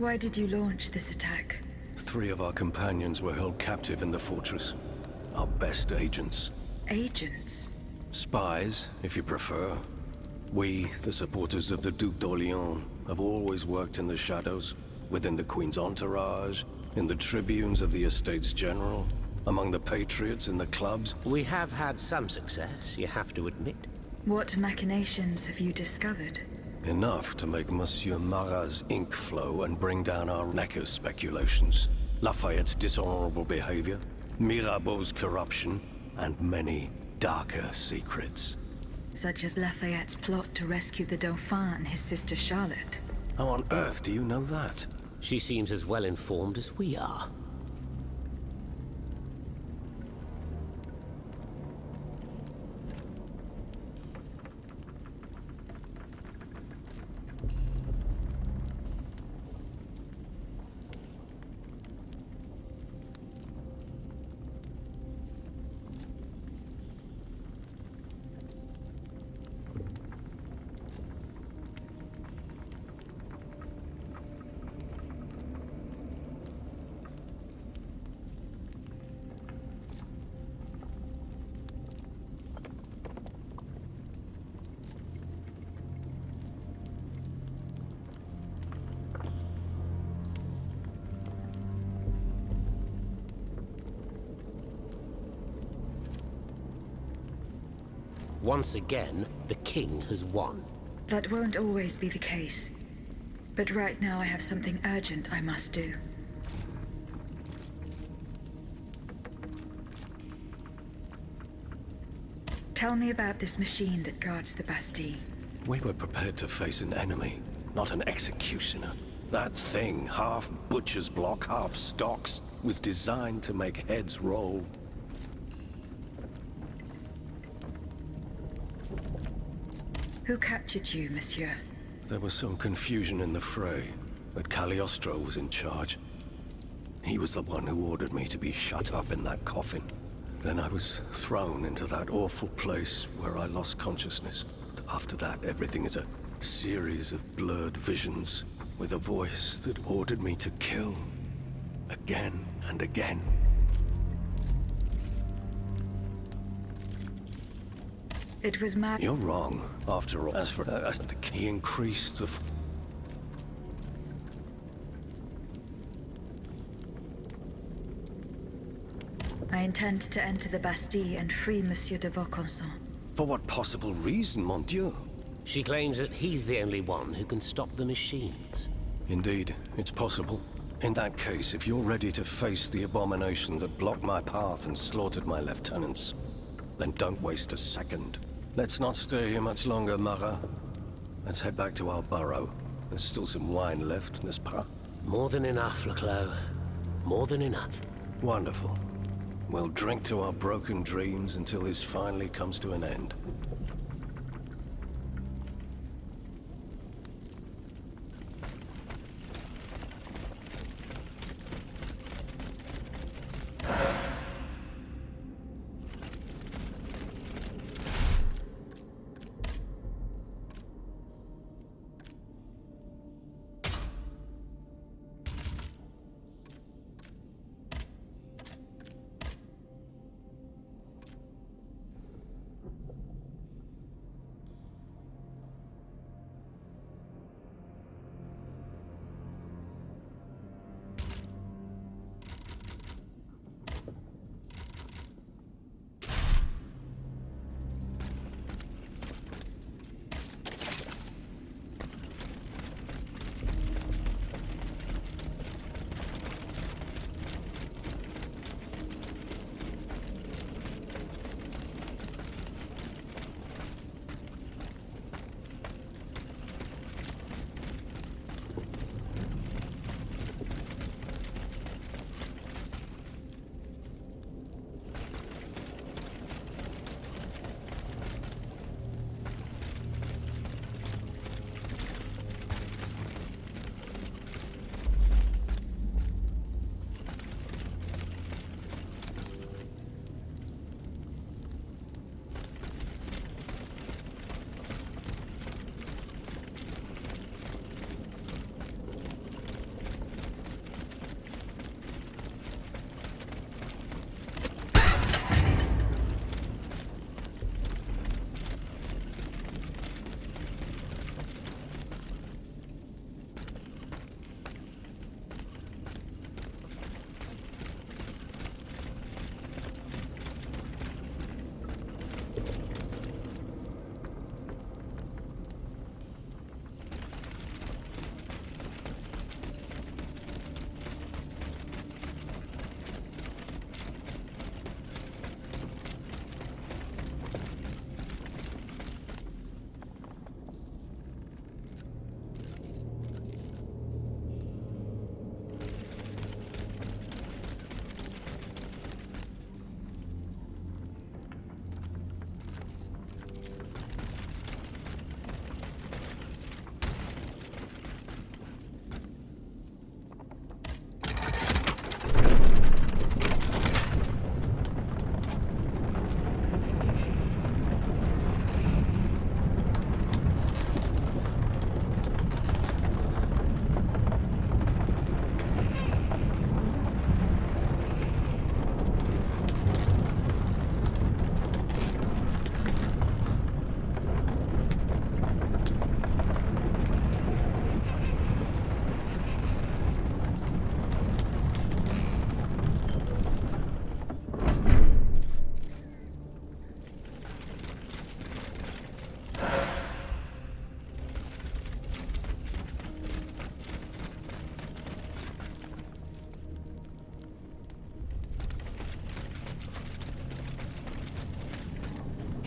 Why did you launch this attack? 3 of our companions were held captive in the fortress. Our best agents. Agents? Spies, if you prefer. We, the supporters of the Duc d'Orléans, have always worked in the shadows, within the Queen's entourage, in the tribunes of the Estates General, among the patriots in the clubs. We have had some success, you have to admit. What machinations have you discovered? Enough to make Monsieur Marat's ink flow and bring down our Necker speculations. Lafayette's dishonorable behavior, Mirabeau's corruption, and many darker secrets. Such as Lafayette's plot to rescue the Dauphin and his sister Charlotte. How on earth do you know that? She seems as well informed as we are. Once again, the king has won. That won't always be the case. But right now I have something urgent I must do. Tell me about this machine that guards the Bastille. We were prepared to face an enemy, not an executioner. That thing, half butcher's block, half stocks, was designed to make heads roll. Who captured you, monsieur? There was some confusion in the fray, but Cagliostro was in charge. He was the one who ordered me to be shut up in that coffin. Then I was thrown into that awful place where I lost consciousness. After that, everything is a series of blurred visions, with a voice that ordered me to kill, again and again. It was mad. You're wrong, after all. As for he increased the... I intend to enter the Bastille and free Monsieur de Vaucanson. For what possible reason, mon Dieu? She claims that he's the only one who can stop the machines. Indeed, it's possible. In that case, if you're ready to face the abomination that blocked my path and slaughtered my lieutenants, then don't waste a second. Let's not stay here much longer, Marat. Let's head back to our burrow. There's still some wine left, n'est-ce pas? More than enough, Leclos. More than enough. Wonderful. We'll drink to our broken dreams until this finally comes to an end.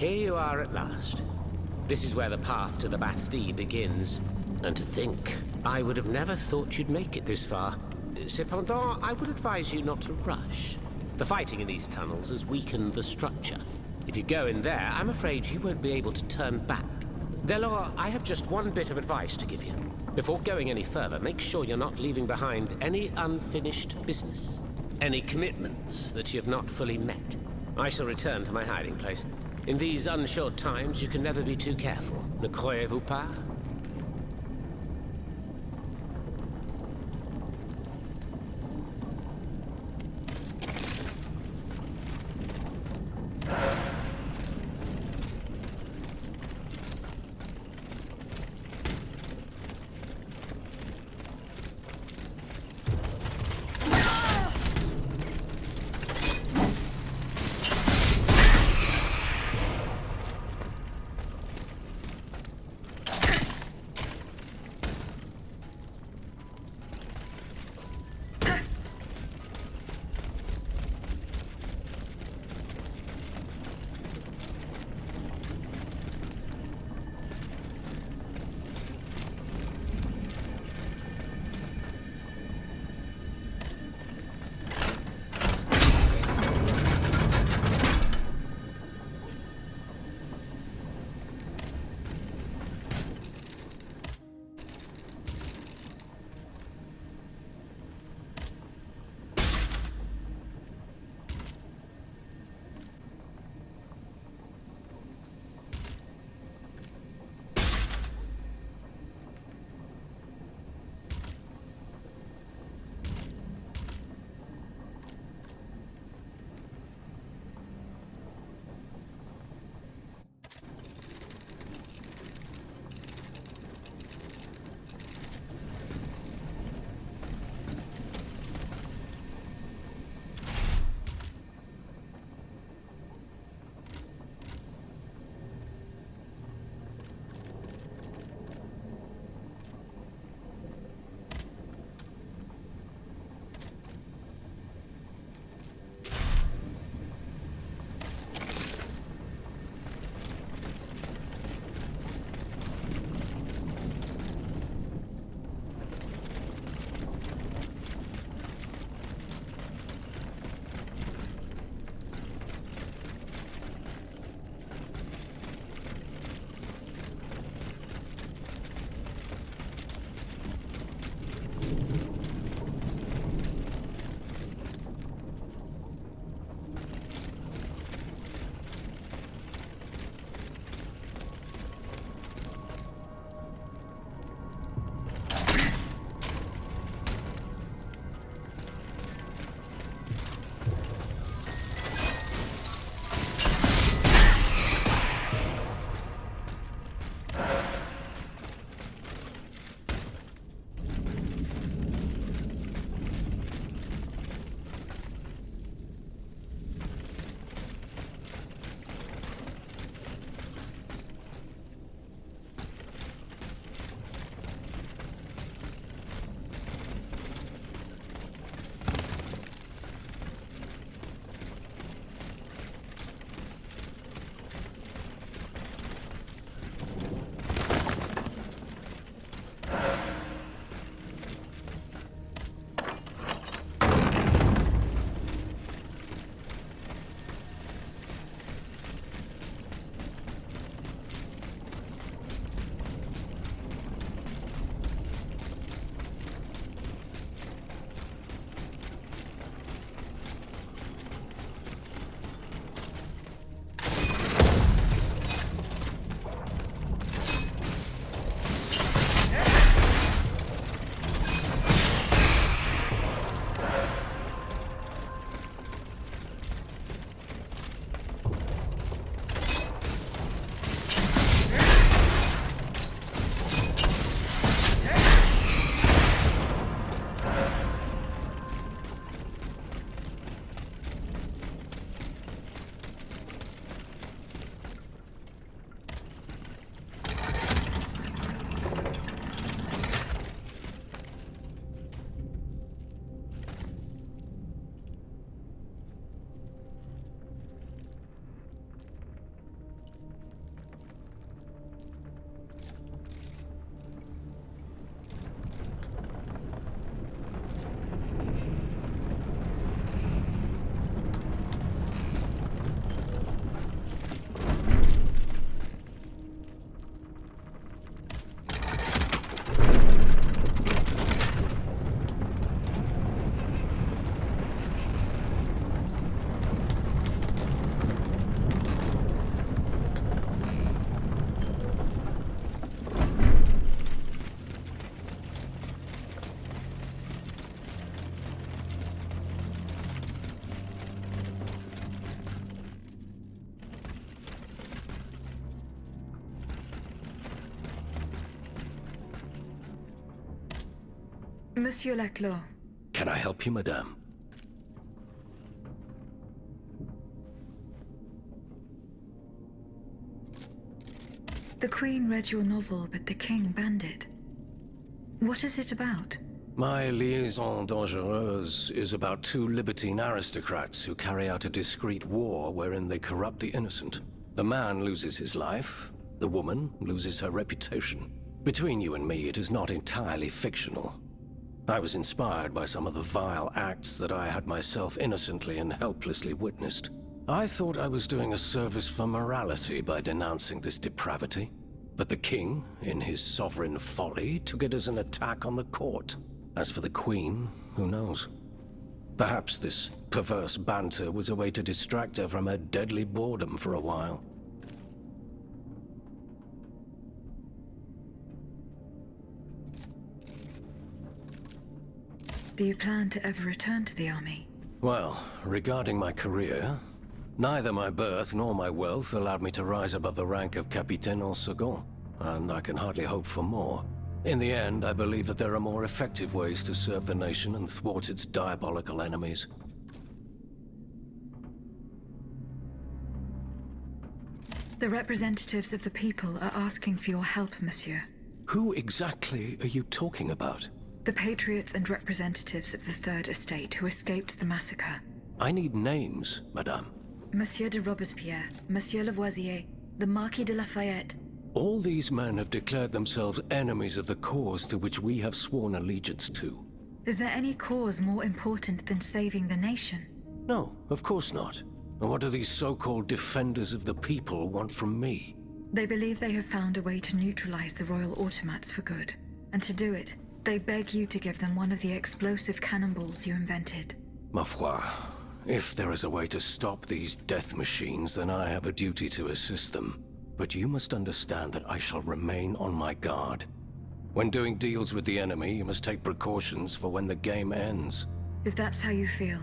Here you are at last. This is where the path to the Bastille begins. And to think, I would have never thought you'd make it this far. Cependant, I would advise you not to rush. The fighting in these tunnels has weakened the structure. If you go in there, I'm afraid you won't be able to turn back. Delors, I have just one bit of advice to give you. Before going any further, make sure you're not leaving behind any unfinished business. Any commitments that you have not fully met. I shall return to my hiding place. In these unsure times, you can never be too careful. Ne croyez-vous pas? Monsieur Laclos, Can I help you, madame? the Queen read your novel, but the King banned it. What is it about? My liaison dangereuse is about two libertine aristocrats who carry out a discreet war wherein they corrupt the innocent. The man loses his life, the woman loses her reputation. Between you and me, it is not entirely fictional. I was inspired by some of the vile acts that I had myself innocently and helplessly witnessed. I thought I was doing a service for morality by denouncing this depravity. But the king, in his sovereign folly, took it as an attack on the court. As for the queen, who knows? Perhaps this perverse banter was a way to distract her from her deadly boredom for a while. Do you plan to ever return to the army? Well, regarding my career, neither my birth nor my wealth allowed me to rise above the rank of Capitaine en Second, and I can hardly hope for more. In the end, I believe that there are more effective ways to serve the nation and thwart its diabolical enemies. The representatives of the people are asking for your help, monsieur. Who exactly are you talking about? The patriots and representatives of the Third Estate who escaped the massacre. I need names, madame. Monsieur de Robespierre, Monsieur Lavoisier, the Marquis de Lafayette. All these men have declared themselves enemies of the cause to which we have sworn allegiance to. Is there any cause more important than saving the nation? No, of course not. And what do these so-called defenders of the people want from me? They believe they have found a way to neutralize the royal automats for good. And to do it, they beg you to give them one of the explosive cannonballs you invented. Ma foi, if there is a way to stop these death machines, then I have a duty to assist them. But you must understand that I shall remain on my guard. When doing deals with the enemy, you must take precautions for when the game ends. If that's how you feel,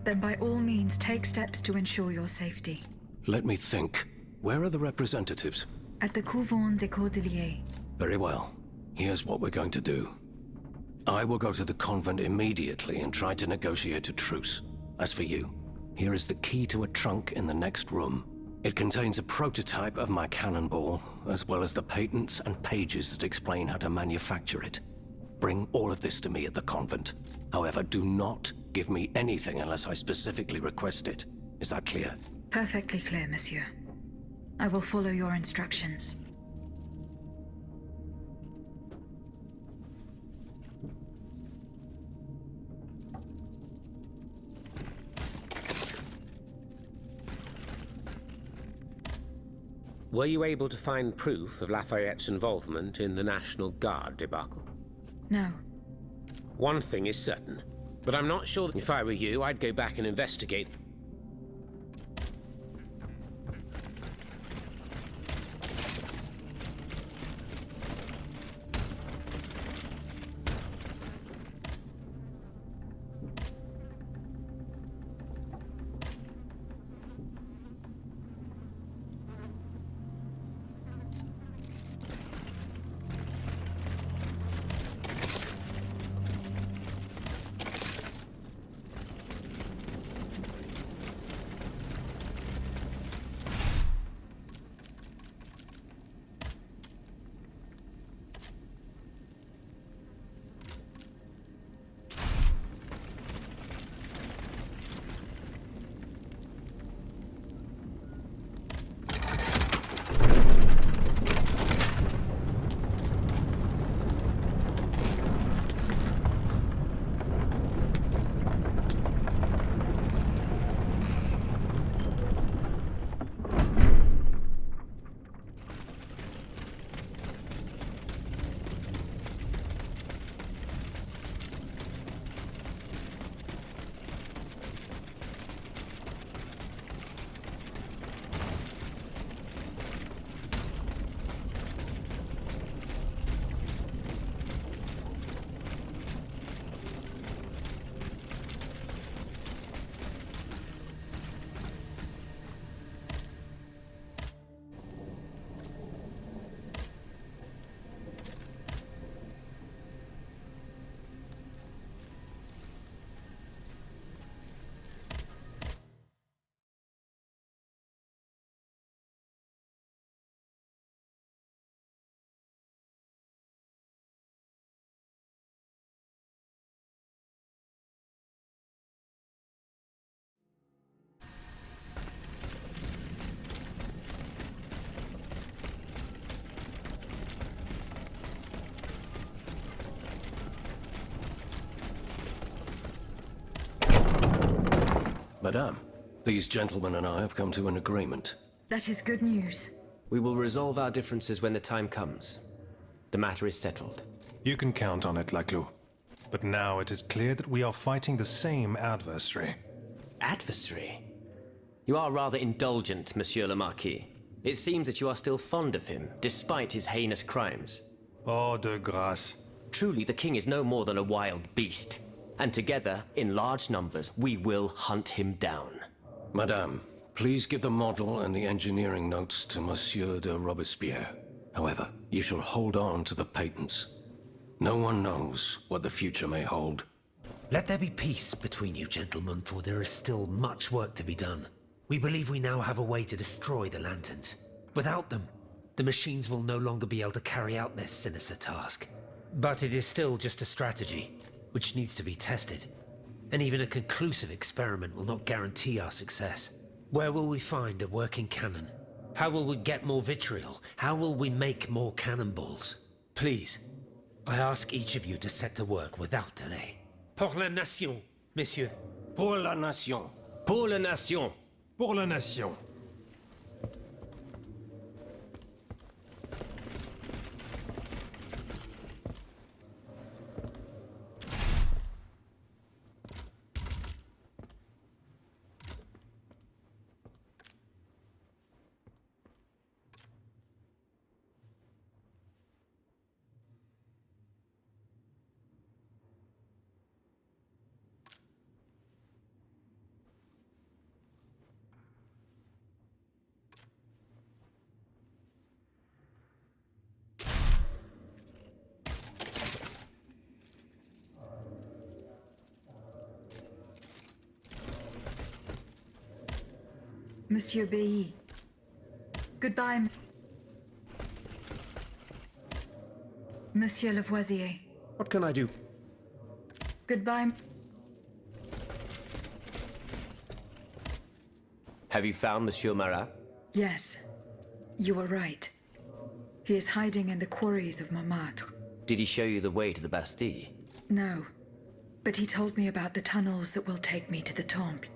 then by all means take steps to ensure your safety. Let me think. Where are the representatives? At the Couvent des Cordeliers. Very well. Here's what we're going to do. I will go to the convent immediately and try to negotiate a truce. As for you, here is the key to a trunk in the next room. It contains a prototype of my cannonball, as well as the patents and pages that explain how to manufacture it. Bring all of this to me at the convent. However, do not give me anything unless I specifically request it. Is that clear? Perfectly clear, monsieur. I will follow your instructions. Were you able to find proof of Lafayette's involvement in the National Guard debacle? No. One thing is certain, but I'm not sure that if I were you, I'd go back and investigate. Madame, these gentlemen and I have come to an agreement. That is good news. We will resolve our differences when the time comes. The matter is settled. You can count on it, Laclos. But now it is clear that we are fighting the same adversary. Adversary? You are rather indulgent, Monsieur le Marquis. It seems that you are still fond of him, despite his heinous crimes. Oh, de grâce. Truly, the king is no more than a wild beast. And together, in large numbers, we will hunt him down. Madame, please give the model and the engineering notes to Monsieur de Robespierre. However, you shall hold on to the patents. No one knows what the future may hold. Let there be peace between you gentlemen, for there is still much work to be done. We believe we now have a way to destroy the lanterns. Without them, the machines will no longer be able to carry out their sinister task. But it is still just a strategy, which needs to be tested. And even a conclusive experiment will not guarantee our success. Where will we find a working cannon? How will we get more vitriol? How will we make more cannonballs? Please, I ask each of you to set to work without delay. Pour la nation, messieurs. Pour la nation. Pour la nation! Pour la nation. Monsieur Bailly. Goodbye. Monsieur Lavoisier. What can I do? Goodbye. Have you found Monsieur Marat? Yes, you were right. He is hiding in the quarries of Montmartre. Did he show you the way to the Bastille? No, but he told me about the tunnels that will take me to the Temple.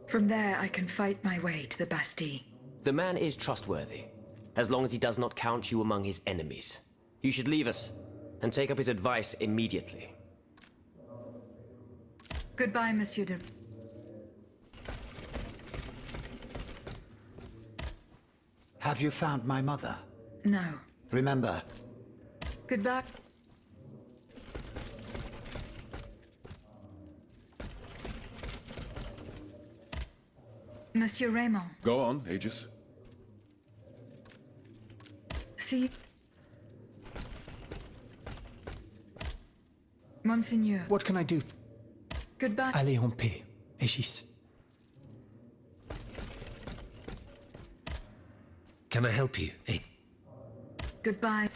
From there, I can fight my way to the Bastille. The man is trustworthy, as long as he does not count you among his enemies. You should leave us, and take up his advice immediately. Goodbye, Monsieur de... Have you found my mother? No. Remember, Goodbye. Monsieur Raymond. Go on, Aegis. See... Monseigneur. what can I do? Goodbye. Allez en paix, Aegis. Can I help you? Goodbye.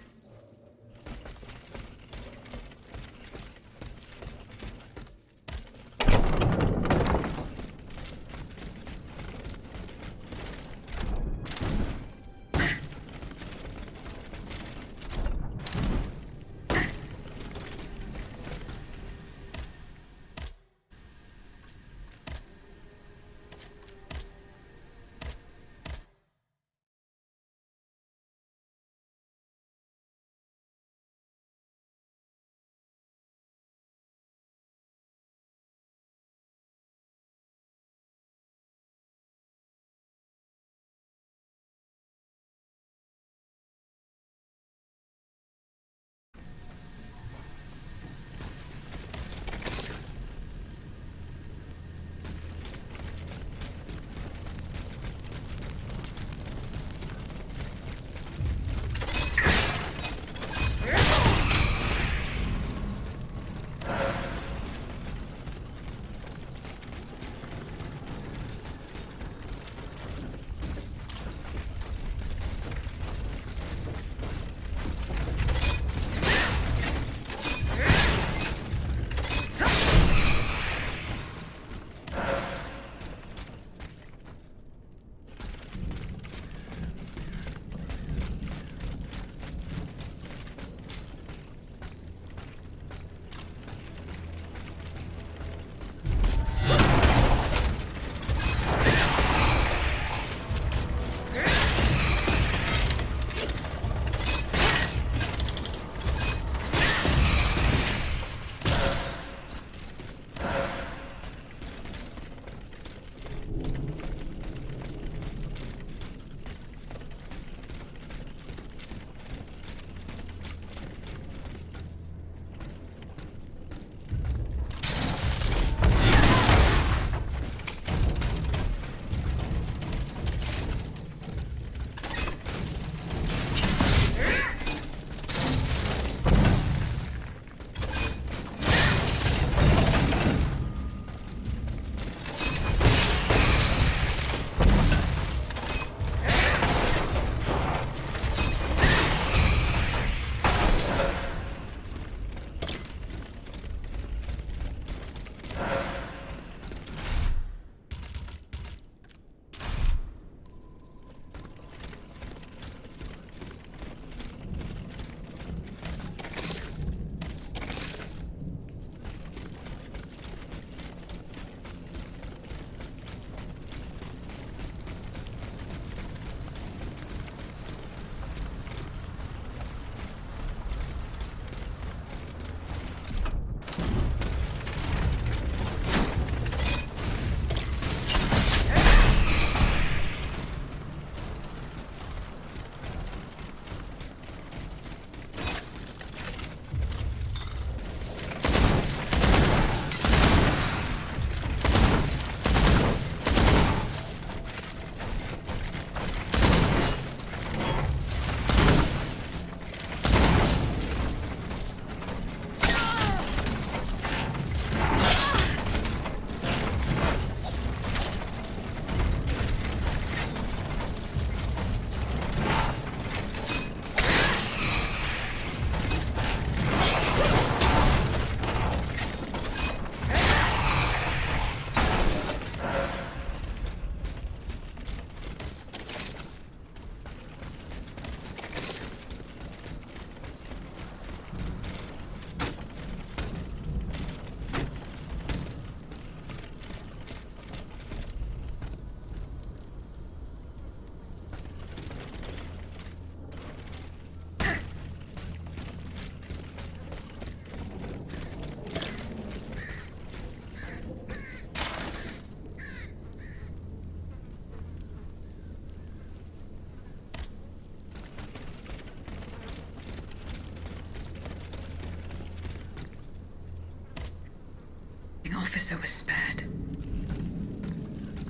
officer was spared.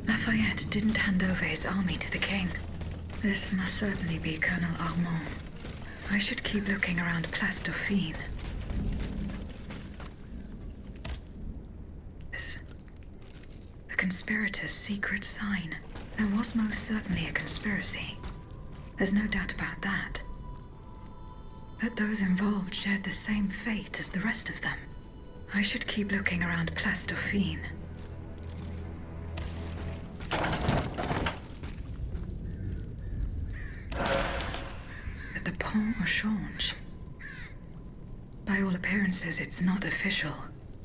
Lafayette didn't hand over his army to the king. This must certainly be Colonel Armand. I should keep looking around Place Dauphine. The conspirators' secret sign. There was most certainly a conspiracy. There's no doubt about that. But those involved shared the same fate as the rest of them. I should keep looking around Place Dauphine. At the Pont au Change. By all appearances, it's not official.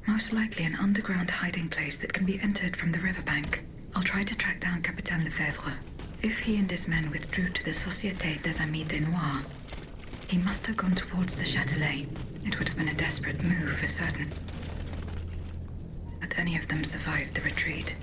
Most likely an underground hiding place that can be entered from the riverbank. I'll try to track down Capitaine Lefebvre. If he and his men withdrew to the Société des Amis des Noirs, he must have gone towards the Châtelet. It would have been a desperate move for certain. But any of them survived the retreat.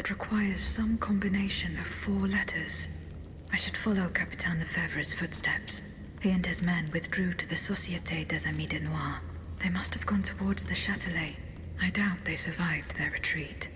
It requires some combination of 4 letters. I should follow Capitaine Lefebvre's footsteps. He and his men withdrew to the Société des Amis de Noir. They must have gone towards the Châtelet. I doubt they survived their retreat.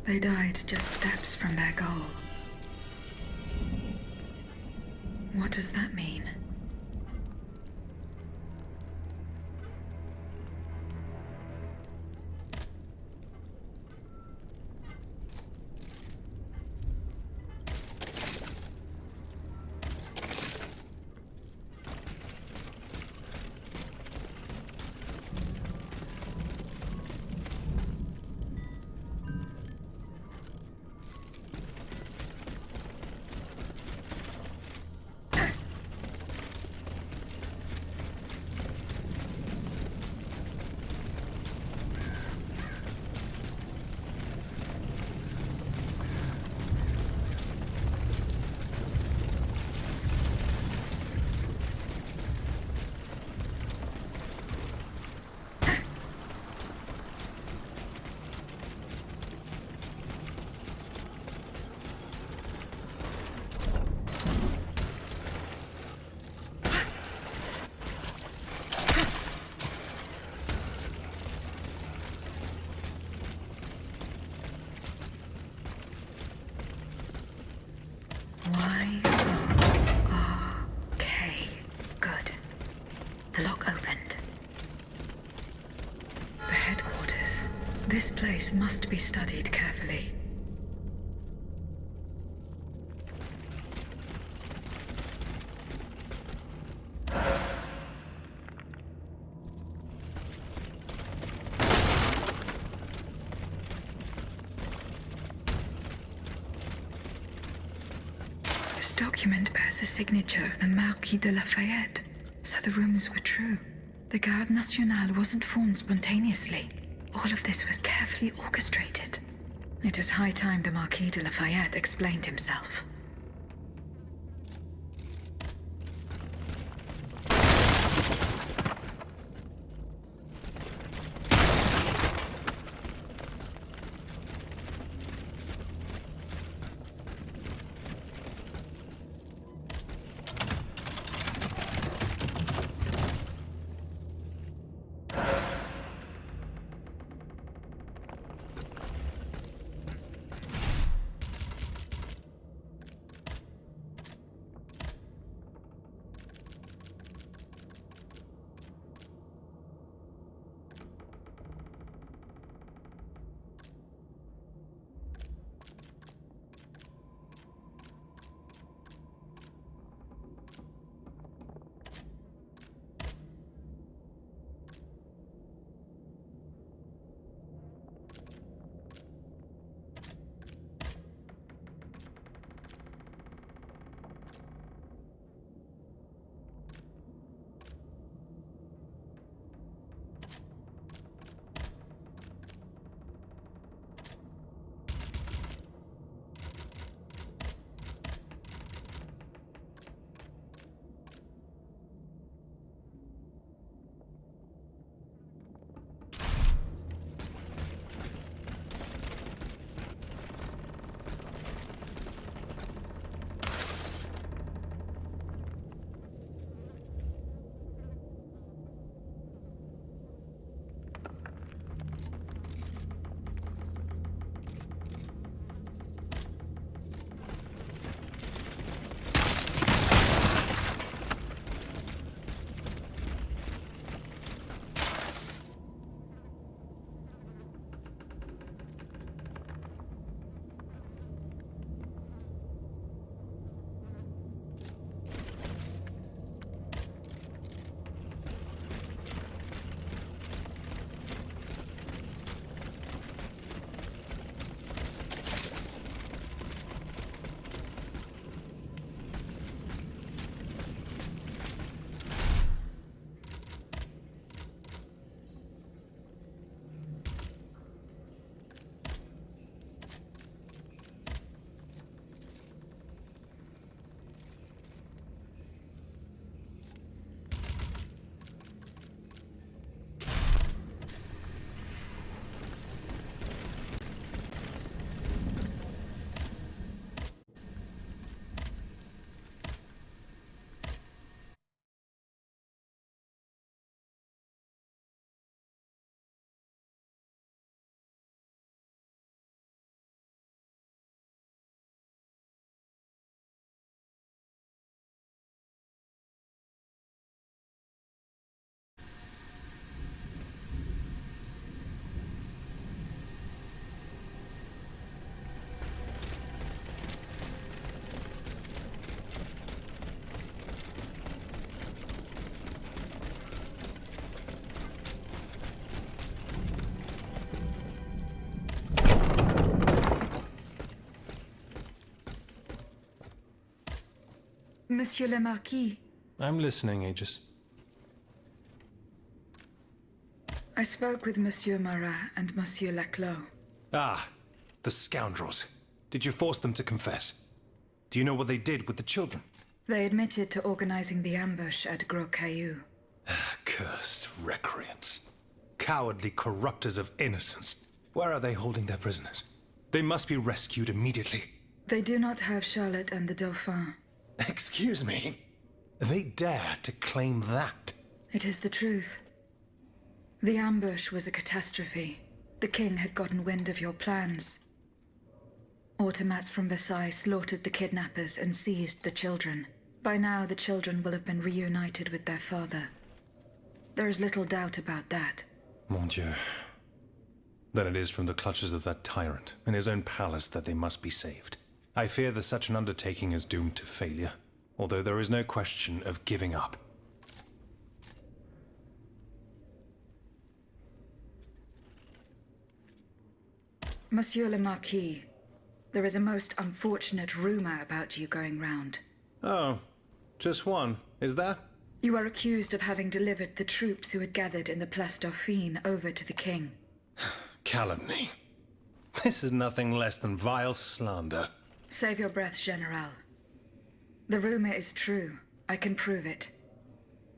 They died just steps from their goal. What does that mean? Y-O-R-K. Good. The lock opened. The headquarters. This place must be studied carefully. This document bears the signature of the Marquis de Lafayette, so the rumors were true. The Garde Nationale wasn't formed spontaneously. All of this was carefully orchestrated. It is high time the Marquis de Lafayette explained himself. Monsieur le Marquis, I'm listening, Aegis. I spoke with Monsieur Marat and Monsieur Laclos. Ah, the scoundrels. Did you force them to confess? Do you know what they did with the children? They admitted to organizing the ambush at Gros Caillou. Cursed recreants. Cowardly corrupters of innocence. Where are they holding their prisoners? They must be rescued immediately. They do not have Charlotte and the Dauphin. Excuse me? They dare to claim that? It is the truth. The ambush was a catastrophe. The king had gotten wind of your plans. Automats from Versailles slaughtered the kidnappers and seized the children. By now, the children will have been reunited with their father. There is little doubt about that. Mon Dieu. Then it is from the clutches of that tyrant in his own palace that they must be saved. I fear that such an undertaking is doomed to failure, although there is no question of giving up. Monsieur le Marquis, there is a most unfortunate rumor about you going round. Oh, just one, is there? You are accused of having delivered the troops who had gathered in the Place Dauphine over to the king. Calumny. This is nothing less than vile slander. Save your breath, General. The rumor is true. I can prove it.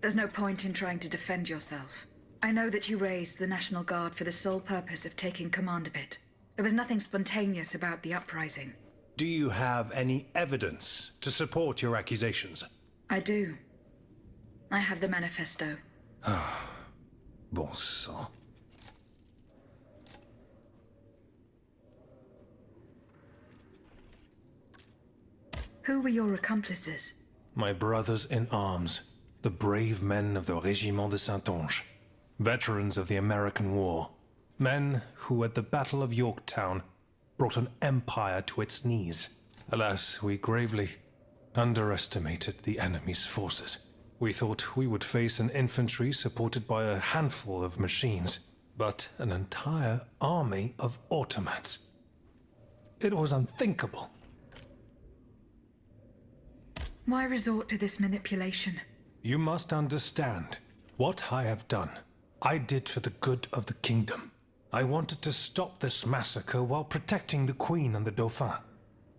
There's no point in trying to defend yourself. I know that you raised the National Guard for the sole purpose of taking command of it. There was nothing spontaneous about the uprising. Do you have any evidence to support your accusations? I do. I have the manifesto. Bon sang. Who were your accomplices? My brothers in arms, the brave men of the Régiment de Saintonge, veterans of the American War, men who at the Battle of Yorktown brought an empire to its knees. Alas, we gravely underestimated the enemy's forces. We thought we would face an infantry supported by a handful of machines, but an entire army of automats. It was unthinkable. Why resort to this manipulation? You must understand, what I have done, I did for the good of the kingdom. I wanted to stop this massacre while protecting the Queen and the Dauphin.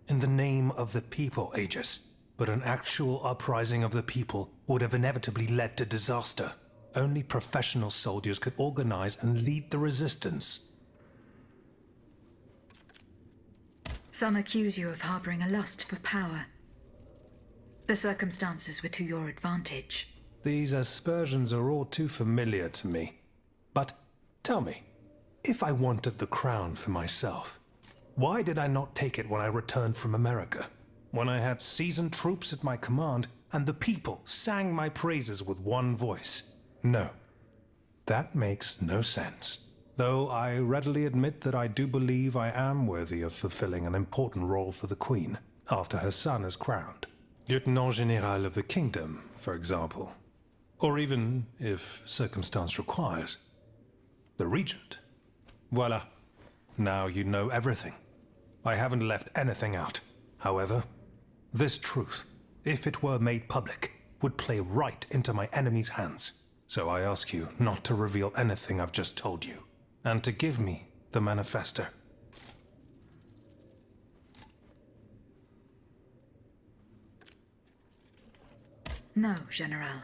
In the name of the people, Aegis. But an actual uprising of the people would have inevitably led to disaster. Only professional soldiers could organize and lead the resistance. Some accuse you of harboring a lust for power. The circumstances were to your advantage. These aspersions are all too familiar to me. But tell me, if I wanted the crown for myself, why did I not take it when I returned from America? When I had seasoned troops at my command, and the people sang my praises with one voice. No, that makes no sense. Though I readily admit that I do believe I am worthy of fulfilling an important role for the Queen, after her son is crowned. Lieutenant General of the Kingdom, for example. Or even, if circumstance requires, the Regent. Voila. Now you know everything. I haven't left anything out. However, this truth, if it were made public, would play right into my enemy's hands. So I ask you not to reveal anything I've just told you, and to give me the manifesto. No, General.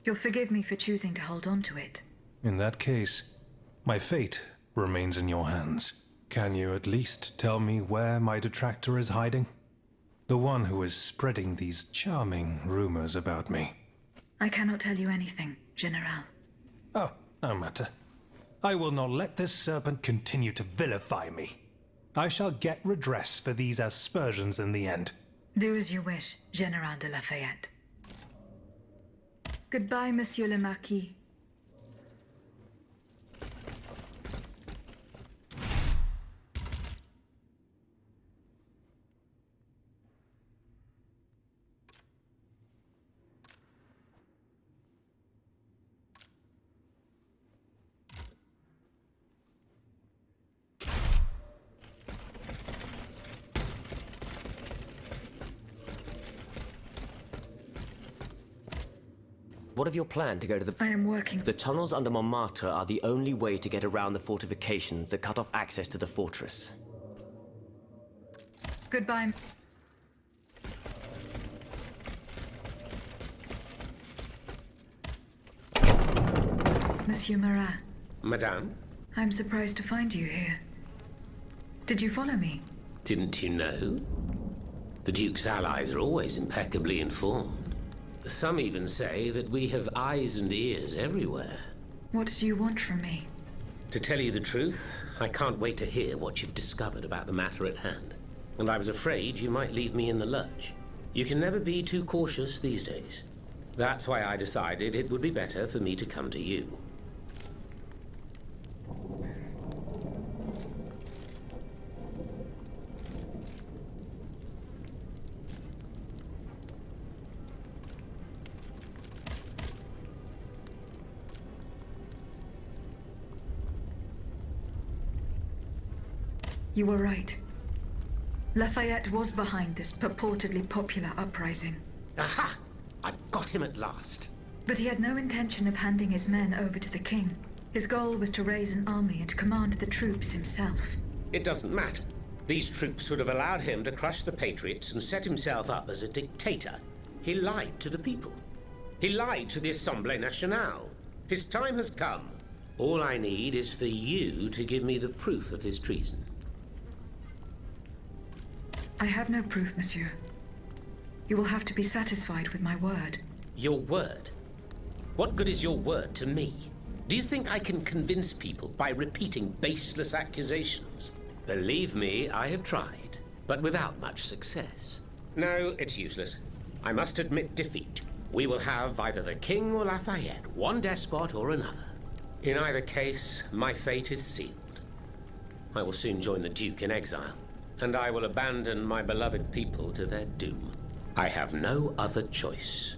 You'll forgive me for choosing to hold on to it. In that case, my fate remains in your hands. Can you at least tell me where my detractor is hiding? The one who is spreading these charming rumors about me. I cannot tell you anything, General. Oh, no matter. I will not let this serpent continue to vilify me. I shall get redress for these aspersions in the end. Do as you wish, General de Lafayette. Goodbye, Monsieur le Marquis. what of your plan to go to the... I am working. The tunnels under Montmartre are the only way to get around the fortifications that cut off access to the fortress. Goodbye. Monsieur Marat, Madame? I'm surprised to find you here. Did you follow me? Didn't you know? The Duke's allies are always impeccably informed. Some even say that we have eyes and ears everywhere. What do you want from me? To tell you the truth, I can't wait to hear what you've discovered about the matter at hand. And I was afraid you might leave me in the lurch. You can never be too cautious these days. That's why I decided it would be better for me to come to you. You were right. Lafayette was behind this purportedly popular uprising. Aha! I've got him at last. But he had no intention of handing his men over to the king. His goal was to raise an army and command the troops himself. It doesn't matter. These troops would have allowed him to crush the Patriots and set himself up as a dictator. He lied to the people. He lied to the Assemblée Nationale. His time has come. All I need is for you to give me the proof of his treason. I have no proof, monsieur. You will have to be satisfied with my word. Your word? What good is your word to me? Do you think I can convince people by repeating baseless accusations? Believe me, I have tried, but without much success. No, it's useless. I must admit defeat. We will have either the King or Lafayette, one despot or another. In either case, my fate is sealed. I will soon join the Duke in exile, and I will abandon my beloved people to their doom. I have no other choice.